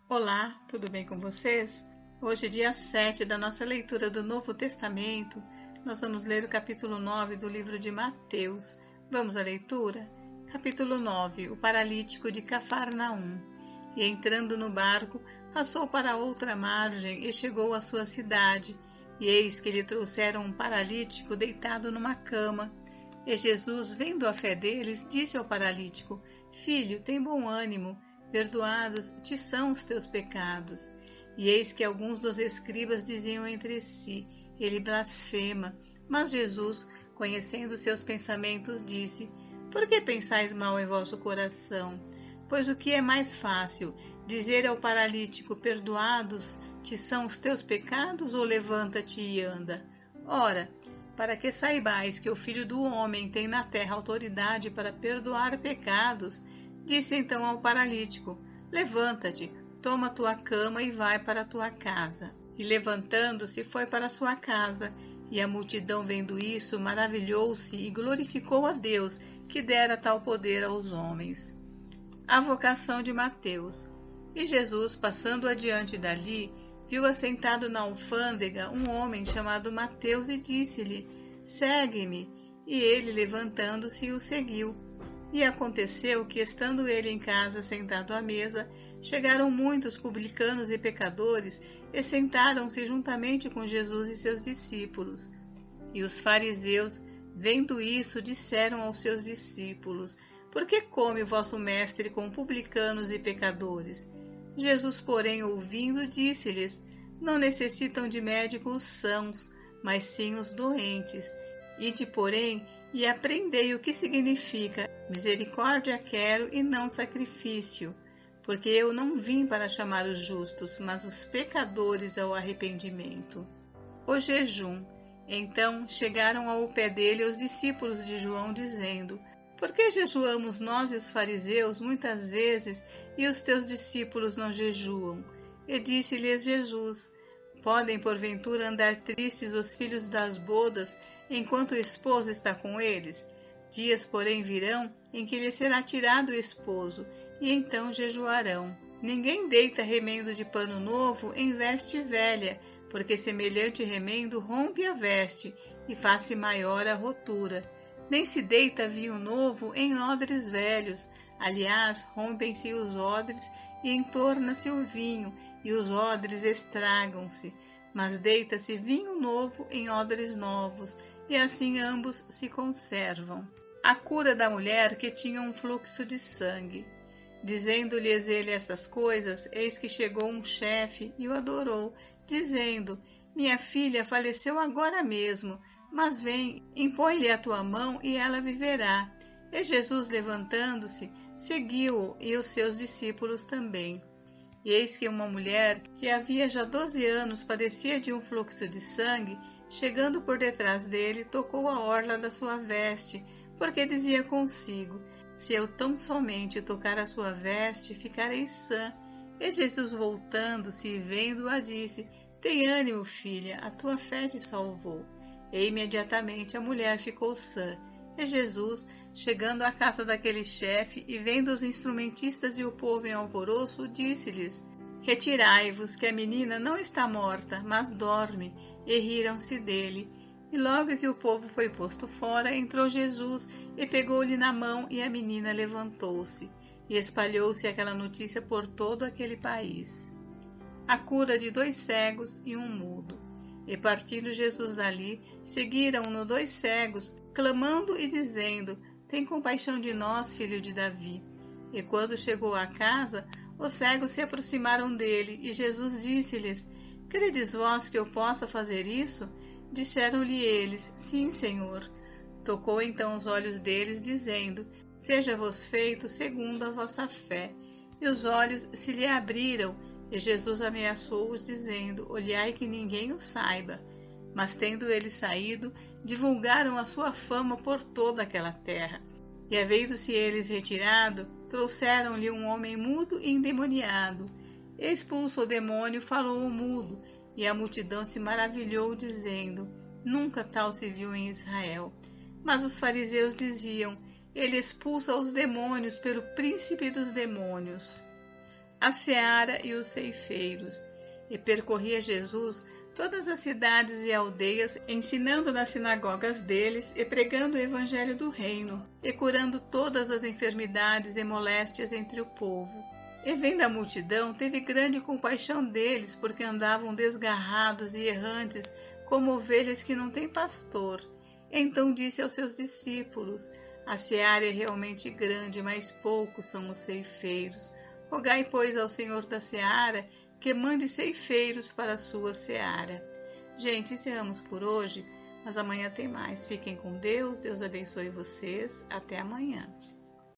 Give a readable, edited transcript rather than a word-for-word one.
Olá, tudo bem com vocês? Hoje, dia 7 da nossa leitura do Novo Testamento, nós vamos ler o capítulo 9 do livro de Mateus. Vamos à leitura? Capítulo 9, o paralítico de Cafarnaum. E entrando no barco, passou para a outra margem e chegou à sua cidade. E eis que lhe trouxeram um paralítico deitado numa cama. E Jesus, vendo a fé deles, disse ao paralítico: Filho, tem bom ânimo, perdoados te são os teus pecados. E eis que alguns dos escribas diziam entre si: Ele blasfema. Mas Jesus, conhecendo seus pensamentos, disse: Por que pensais mal em vosso coração? Pois o que é mais fácil, dizer ao paralítico: Perdoados te são os teus pecados, ou levanta-te e anda? Ora, para que saibais que o Filho do Homem tem na terra autoridade para perdoar pecados, disse então ao paralítico: Levanta-te, toma tua cama e vai para a tua casa. E levantando-se, foi para a sua casa. E a multidão, vendo isso, maravilhou-se e glorificou a Deus, que dera tal poder aos homens. A vocação de Mateus. E Jesus, passando adiante dali, viu assentado na alfândega um homem chamado Mateus e disse-lhe: Segue-me. E ele, levantando-se, o seguiu. E aconteceu que, estando ele em casa sentado à mesa, chegaram muitos publicanos e pecadores e sentaram-se juntamente com Jesus e seus discípulos. E os fariseus, vendo isso, disseram aos seus discípulos: Por que come o vosso mestre com publicanos e pecadores? Jesus, porém, ouvindo, disse-lhes: Não necessitam de médicos os sãos, mas sim os doentes. Ide, porém, e aprendei o que significa: misericórdia quero e não sacrifício, porque eu não vim para chamar os justos, mas os pecadores ao arrependimento. O jejum. Então chegaram ao pé dele os discípulos de João, dizendo: Por que jejuamos nós e os fariseus muitas vezes, e os teus discípulos não jejuam? E disse-lhes Jesus: Podem porventura andar tristes os filhos das bodas, enquanto o esposo está com eles? Dias, porém, virão em que lhes será tirado o esposo, e então jejuarão. Ninguém deita remendo de pano novo em veste velha, porque semelhante remendo rompe a veste, e faz-se maior a rotura. Nem se deita vinho novo em odres velhos, aliás, rompem-se os odres, e entorna-se o vinho, e os odres estragam-se. Mas deita-se vinho novo em odres novos, e assim ambos se conservam. A cura da mulher que tinha um fluxo de sangue. Dizendo-lhes ele estas coisas, eis que chegou um chefe e o adorou, dizendo: Minha filha faleceu agora mesmo, mas vem, impõe-lhe a tua mão e ela viverá. E Jesus, levantando-se, seguiu-o e os seus discípulos também. E eis que uma mulher, que havia já 12 anos padecia de um fluxo de sangue, chegando por detrás dele, tocou a orla da sua veste, porque dizia consigo: Se eu tão somente tocar a sua veste, ficarei sã. E Jesus, voltando-se e vendo-a, disse: Tem ânimo, filha, a tua fé te salvou. E imediatamente a mulher ficou sã. E Jesus, chegando à casa daquele chefe e vendo os instrumentistas e o povo em alvoroço, disse-lhes: Retirai-vos, que a menina não está morta, mas dorme. E riram-se dele. E logo que o povo foi posto fora, entrou Jesus e pegou-lhe na mão, e a menina levantou-se. E espalhou-se aquela notícia por todo aquele país. A cura de 2 cegos e um mudo. E partindo Jesus dali, seguiram-no 2 cegos, clamando e dizendo: Tem compaixão de nós, filho de Davi. E quando chegou à casa, os cegos se aproximaram dele, e Jesus disse-lhes: Credes vós que eu possa fazer isso? Disseram-lhe eles: Sim, Senhor. Tocou então os olhos deles, dizendo: Seja-vos feito segundo a vossa fé. E os olhos se lhe abriram, e Jesus ameaçou-os, dizendo: Olhai que ninguém o saiba. Mas tendo eles saído, divulgaram a sua fama por toda aquela terra. E havendo-se eles retirado, trouxeram-lhe um homem mudo e endemoniado. Expulso o demônio, falou o mudo, e a multidão se maravilhou, dizendo: Nunca tal se viu em Israel. Mas os fariseus diziam: Ele expulsa os demônios pelo príncipe dos demônios. a seara e os ceifeiros. E percorria Jesus todas as cidades e aldeias, ensinando nas sinagogas deles e pregando o evangelho do reino, e curando todas as enfermidades e moléstias entre o povo. E vendo a multidão, teve grande compaixão deles, porque andavam desgarrados e errantes, como ovelhas que não têm pastor. Então disse aos seus discípulos: a seara é realmente grande, mas poucos são os ceifeiros. Rogai, pois, ao Senhor da seara que mande ceifeiros para a sua seara. Gente, encerramos por hoje, mas amanhã tem mais. Fiquem com Deus, Deus abençoe vocês. Até amanhã.